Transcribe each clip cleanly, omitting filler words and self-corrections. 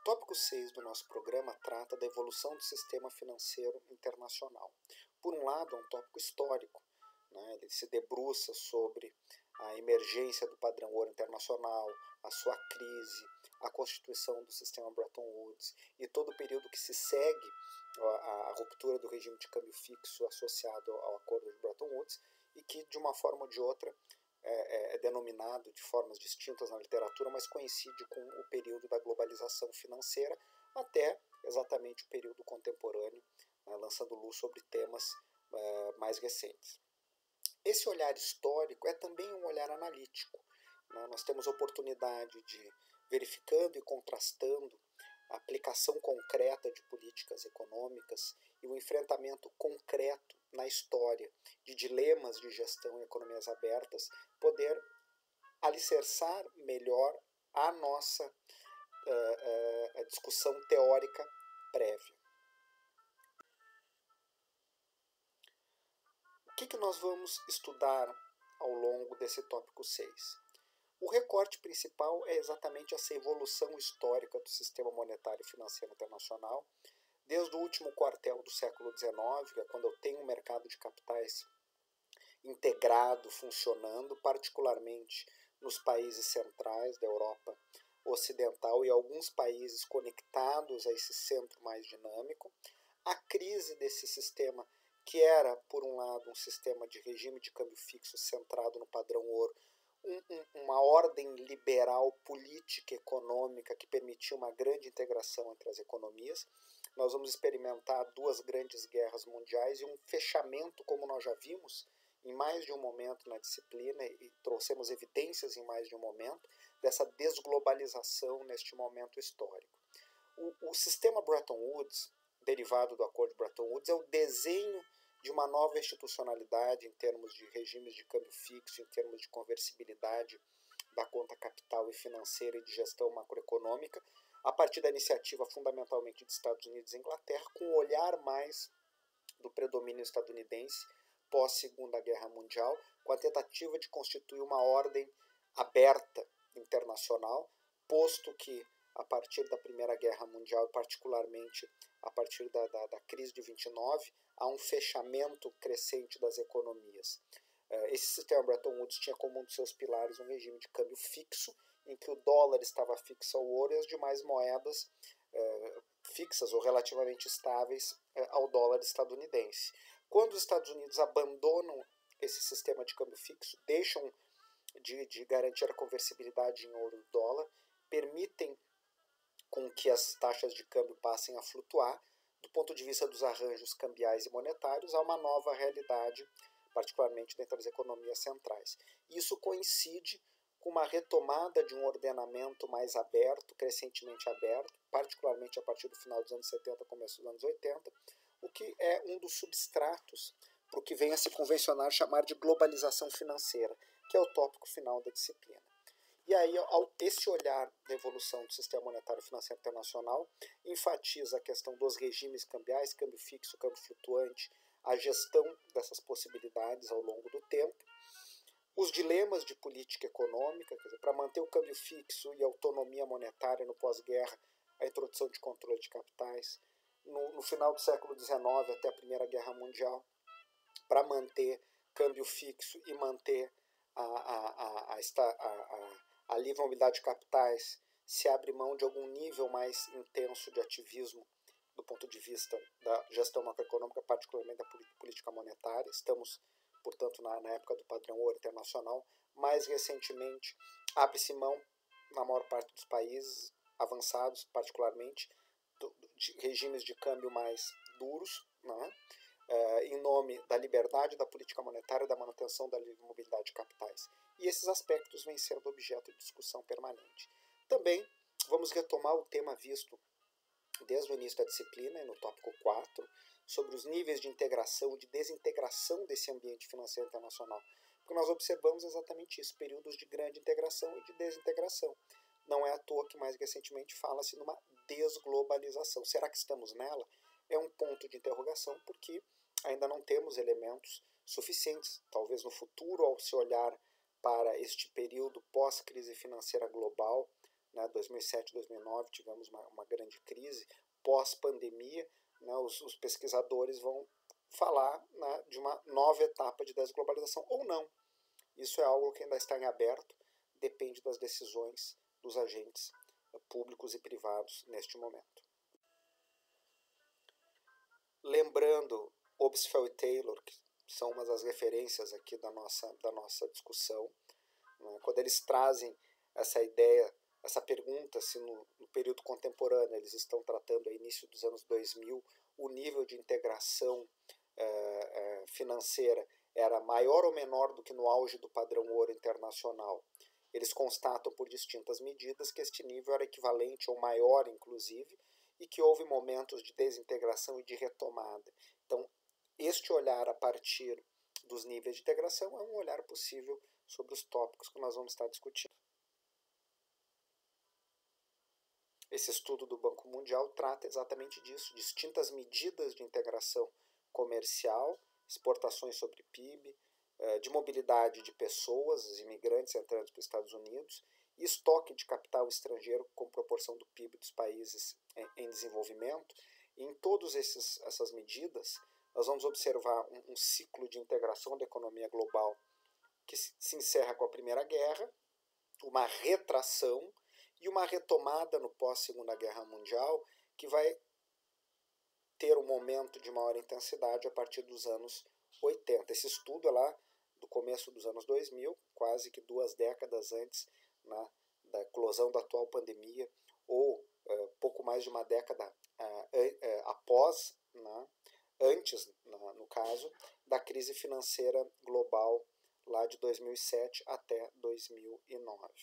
tópico 6 do nosso programa trata da evolução do sistema financeiro internacional. Por um lado, é um tópico histórico, né? Ele se debruça sobre a emergência do padrão ouro internacional, a sua crise, a constituição do sistema Bretton Woods e todo o período que se segue a ruptura do regime de câmbio fixo associado ao acordo de Bretton Woods e que, de uma forma ou de outra, é denominado de formas distintas na literatura, mas coincide com o período da globalização financeira até exatamente o período contemporâneo, né, lançando luz sobre temas mais recentes. Esse olhar histórico é também um olhar analítico, né? Nós temos oportunidade de, verificando e contrastando a aplicação concreta de políticas econômicas e o enfrentamento concreto na história de dilemas de gestão em economias abertas, poder alicerçar melhor a nossa discussão teórica prévia. O que nós vamos estudar ao longo desse tópico 6? O recorte principal é exatamente essa evolução histórica do sistema monetário e financeiro internacional, desde o último quartel do século XIX, que é quando eu tenho um mercado de capitais integrado, funcionando, particularmente nos países centrais da Europa Ocidental e alguns países conectados a esse centro mais dinâmico. A crise desse sistema, que era, por um lado, um sistema de regime de câmbio fixo centrado no padrão ouro, uma ordem liberal política e econômica que permitia uma grande integração entre as economias. Nós vamos experimentar duas grandes guerras mundiais e um fechamento, como nós já vimos em mais de um momento na disciplina e trouxemos evidências em mais de um momento dessa desglobalização neste momento histórico. O sistema Bretton Woods, derivado do acordo de Bretton Woods, é o desenho de uma nova institucionalidade em termos de regimes de câmbio fixo, em termos de conversibilidade da conta capital e financeira e de gestão macroeconômica, a partir da iniciativa fundamentalmente de Estados Unidos e Inglaterra, com um olhar mais do predomínio estadunidense pós-Segunda Guerra Mundial, com a tentativa de constituir uma ordem aberta internacional, posto que a partir da Primeira Guerra Mundial, e particularmente a partir da crise de 29, há um fechamento crescente das economias. Esse sistema Bretton Woods tinha como um de seus pilares um regime de câmbio fixo, em que o dólar estava fixo ao ouro e as demais moedas fixas ou relativamente estáveis ao dólar estadunidense. Quando os Estados Unidos abandonam esse sistema de câmbio fixo, deixam de garantir a conversibilidade em ouro e dólar, permitem com que as taxas de câmbio passem a flutuar, do ponto de vista dos arranjos cambiais e monetários, há uma nova realidade, particularmente dentro das economias centrais. Isso coincide com uma retomada de um ordenamento mais aberto, crescentemente aberto, particularmente a partir do final dos anos 70, começo dos anos 80, o que é um dos substratos para o que vem a se convencionar chamar de globalização financeira, que é o tópico final da disciplina. E aí, esse olhar da evolução do sistema monetário e financeiro internacional enfatiza a questão dos regimes cambiais, câmbio fixo, câmbio flutuante, a gestão dessas possibilidades ao longo do tempo, os dilemas de política econômica, quer dizer, para manter o câmbio fixo e a autonomia monetária no pós-guerra, a introdução de controle de capitais, no final do século XIX até a Primeira Guerra Mundial, para manter câmbio fixo e manter a livre mobilidade de capitais, se abre mão de algum nível mais intenso de ativismo do ponto de vista da gestão macroeconômica, particularmente da política monetária. Estamos, portanto, na época do padrão ouro internacional. Mais recentemente, abre-se mão, na maior parte dos países avançados, particularmente, de regimes de câmbio mais duros, né? Em nome da liberdade da política monetária e da manutenção da livre mobilidade de capitais. E esses aspectos vêm sendo objeto de discussão permanente. Também vamos retomar o tema visto desde o início da disciplina, no tópico 4, sobre os níveis de integração e de desintegração desse ambiente financeiro internacional. Porque nós observamos exatamente isso, períodos de grande integração e de desintegração. Não é à toa que mais recentemente fala-se numa desglobalização. Será que estamos nela? É um ponto de interrogação, porque ainda não temos elementos suficientes. Talvez no futuro, ao se olhar para este período pós-crise financeira global, né, 2007, 2009 tivemos uma grande crise, pós-pandemia, né, os pesquisadores vão falar, né, de uma nova etapa de desglobalização, ou não. Isso é algo que ainda está em aberto, depende das decisões dos agentes públicos e privados neste momento. Lembrando Obstfeld e Taylor, que são uma das referências aqui da nossa discussão, né, quando eles trazem essa ideia, essa pergunta se no período contemporâneo eles estão tratando, a início dos anos 2000, o nível de integração financeira era maior ou menor do que no auge do padrão ouro internacional. Eles constatam por distintas medidas que este nível era equivalente ou maior, inclusive, e que houve momentos de desintegração e de retomada. Então, este olhar a partir dos níveis de integração é um olhar possível sobre os tópicos que nós vamos estar discutindo. Esse estudo do Banco Mundial trata exatamente disso, distintas medidas de integração comercial, exportações sobre PIB, de mobilidade de pessoas, os imigrantes entrando para os Estados Unidos, e estoque de capital estrangeiro com proporção do PIB dos países em desenvolvimento. E em todas essas medidas, nós vamos observar um ciclo de integração da economia global que se encerra com a Primeira Guerra, uma retração e uma retomada no pós-Segunda Guerra Mundial, que vai ter um momento de maior intensidade a partir dos anos 80. Esse estudo é lá do começo dos anos 2000, quase que 2 décadas antes, né, da eclosão da atual pandemia, ou pouco mais de uma década após, né, antes, no caso, da crise financeira global lá de 2007 até 2009.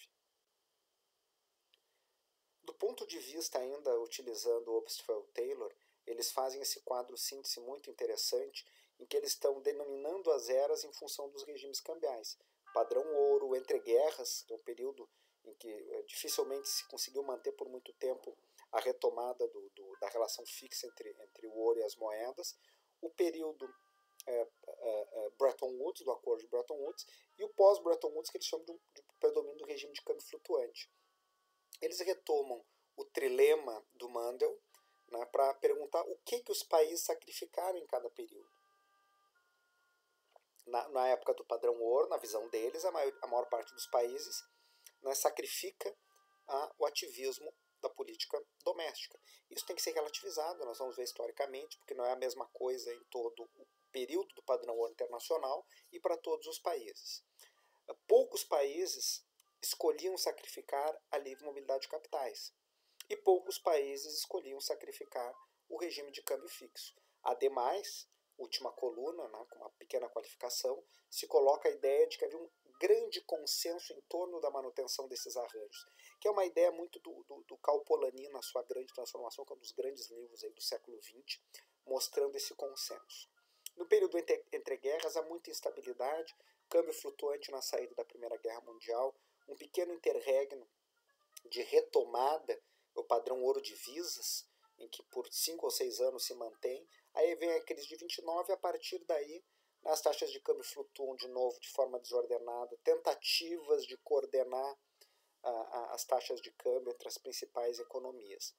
Do ponto de vista ainda utilizando o Obstfeld Taylor, eles fazem esse quadro síntese muito interessante, em que eles estão denominando as eras em função dos regimes cambiais. Padrão ouro, entre guerras, que é um período em que dificilmente se conseguiu manter por muito tempo a retomada da relação fixa entre o ouro e as moedas, o período Bretton Woods, do acordo de Bretton Woods, e o pós-Bretton Woods, que eles chamam de predomínio do regime de câmbio flutuante. Eles retomam o trilema do Mandel, né, para perguntar o que os países sacrificaram em cada período. Na época do padrão ouro, na visão deles, a maior parte dos países, né, sacrifica o ativismo da política doméstica. Isso tem que ser relativizado, nós vamos ver historicamente, porque não é a mesma coisa em todo o período do padrão ouro internacional e para todos os países. Poucos países escolhiam sacrificar a livre mobilidade de capitais e poucos países escolhiam sacrificar o regime de câmbio fixo. Ademais, última coluna, né, com uma pequena qualificação, se coloca a ideia de que havia um grande consenso em torno da manutenção desses arranjos, que é uma ideia muito do Cal Polanyi na sua grande transformação, que é um dos grandes livros aí do século XX, mostrando esse consenso. No período entre guerras há muita instabilidade, câmbio flutuante na saída da Primeira Guerra Mundial, um pequeno interregno de retomada, o padrão ouro de visas, em que por 5 ou 6 anos se mantém. Aí vem a crise de 29 e a partir daí as taxas de câmbio flutuam de novo de forma desordenada, tentativas de coordenar as taxas de câmbio entre as principais economias.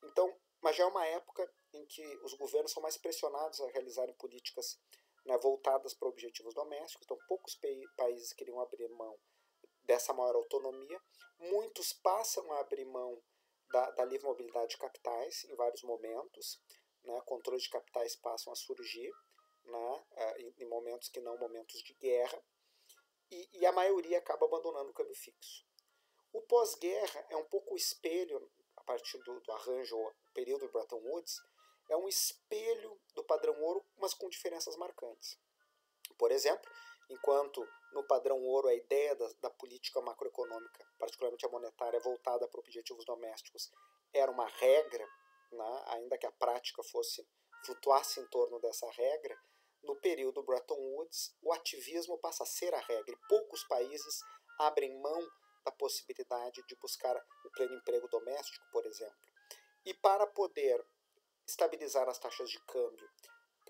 Então, mas já é uma época em que os governos são mais pressionados a realizarem políticas, né, voltadas para objetivos domésticos, então poucos países queriam abrir mão dessa maior autonomia, muitos passam a abrir mão da livre mobilidade de capitais em vários momentos, né, controles de capitais passam a surgir, né, em momentos que não momentos de guerra, e a maioria acaba abandonando o câmbio fixo. O pós-guerra é um pouco o espelho, a partir do arranjo, o período de Bretton Woods, é um espelho do padrão ouro, mas com diferenças marcantes. Por exemplo, enquanto no padrão ouro a ideia da política macroeconômica, particularmente a monetária, voltada para objetivos domésticos, era uma regra, né, ainda que a prática flutuasse em torno dessa regra, no período Bretton Woods o ativismo passa a ser a regra e poucos países abrem mão da possibilidade de buscar o pleno emprego doméstico, por exemplo. E para poder estabilizar as taxas de câmbio,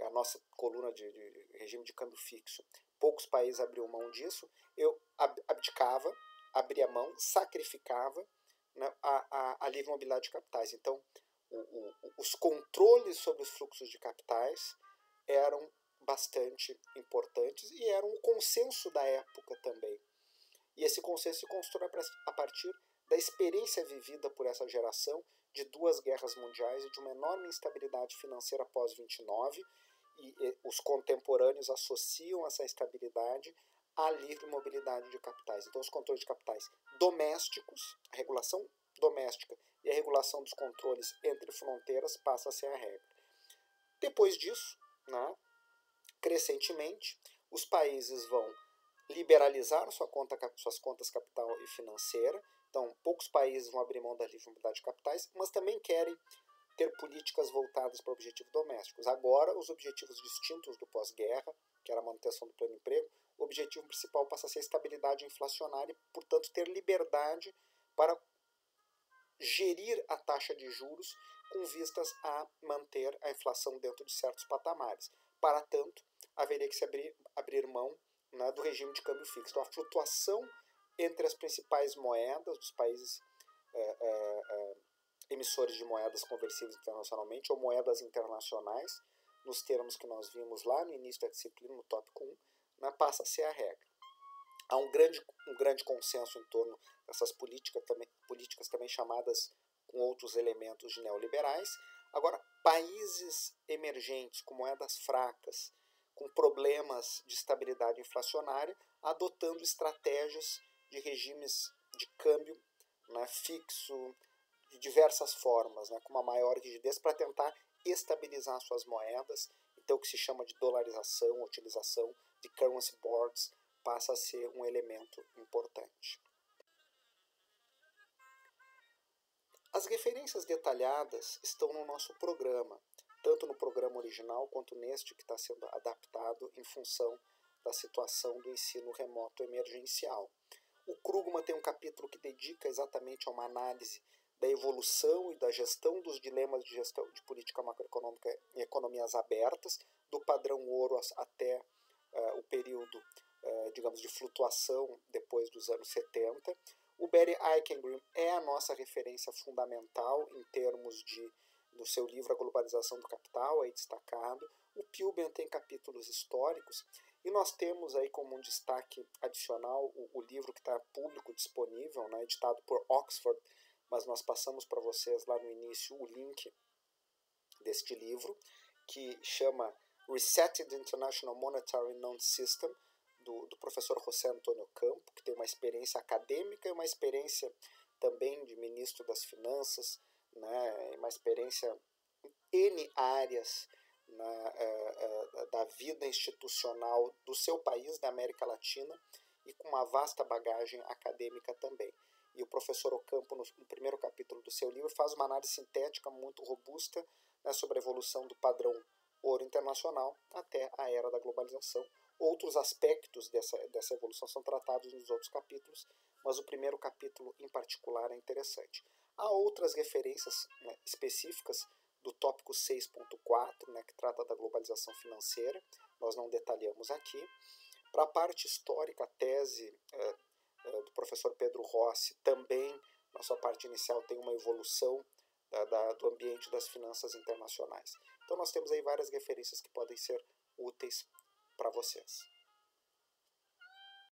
a nossa coluna de regime de câmbio fixo, poucos países abriam mão disso, eu abdicava, abria mão, sacrificava, né, a livre mobilidade de capitais. Então, os controles sobre os fluxos de capitais eram bastante importantes e eram o consenso da época também. E esse consenso se constrói a partir da experiência vivida por essa geração de 2 guerras mundiais e de uma enorme instabilidade financeira pós-29, e os contemporâneos associam essa instabilidade à livre mobilidade de capitais. Então, os controles de capitais domésticos, a regulação doméstica e a regulação dos controles entre fronteiras passa a ser a regra. Depois disso, né, crescentemente, os países vão liberalizar suas contas capital e financeira. Então, poucos países vão abrir mão da livre mobilidade de capitais, mas também querem ter políticas voltadas para objetivos domésticos. Agora, os objetivos distintos do pós-guerra, que era a manutenção do pleno emprego, o objetivo principal passa a ser a estabilidade inflacionária e, portanto, ter liberdade para gerir a taxa de juros com vistas a manter a inflação dentro de certos patamares. Para tanto, haveria que se abrir mão, né, do regime de câmbio fixo. Então, a flutuação entre as principais moedas dos países emissores de moedas conversíveis internacionalmente ou moedas internacionais, nos termos que nós vimos lá no início da disciplina, no tópico 1, né, passa a ser a regra. Há um grande consenso em torno dessas políticas também chamadas com outros elementos de neoliberais. Agora, países emergentes com moedas fracas, com problemas de estabilidade inflacionária, adotando estratégias de regimes de câmbio, né, fixo, de diversas formas, né, com uma maior rigidez para tentar estabilizar suas moedas. Então, o que se chama de dolarização, a utilização de currency boards, passa a ser um elemento importante. As referências detalhadas estão no nosso programa, tanto no programa original quanto neste que está sendo adaptado em função da situação do ensino remoto emergencial. O Krugman tem um capítulo que dedica exatamente a uma análise da evolução e da gestão dos dilemas de gestão de política macroeconômica em economias abertas, do padrão ouro até o período, digamos, de flutuação depois dos anos 70. O Barry Eichengreen é a nossa referência fundamental em termos do seu livro A Globalização do Capital, aí destacado. O Pilben tem capítulos históricos e nós temos aí como um destaque adicional o livro que está público disponível, né, editado por Oxford, mas nós passamos para vocês lá no início o link deste livro, que chama Resetting the International Monetary Non-System, do professor José Antônio Campo, que tem uma experiência acadêmica e uma experiência também de ministro das Finanças, né, uma experiência em N áreas da vida institucional do seu país, da América Latina, e com uma vasta bagagem acadêmica também. E o professor Ocampo, no primeiro capítulo do seu livro, faz uma análise sintética muito robusta, né, sobre a evolução do padrão ouro internacional até a era da globalização. Outros aspectos dessa evolução são tratados nos outros capítulos, mas o primeiro capítulo em particular é interessante. Há outras referências, né, específicas do tópico 6.4, né, que trata da globalização financeira, nós não detalhamos aqui. Para a parte histórica, a tese do professor Pedro Rossi também, na sua parte inicial, tem uma evolução do ambiente das finanças internacionais. Então nós temos aí várias referências que podem ser úteis para vocês.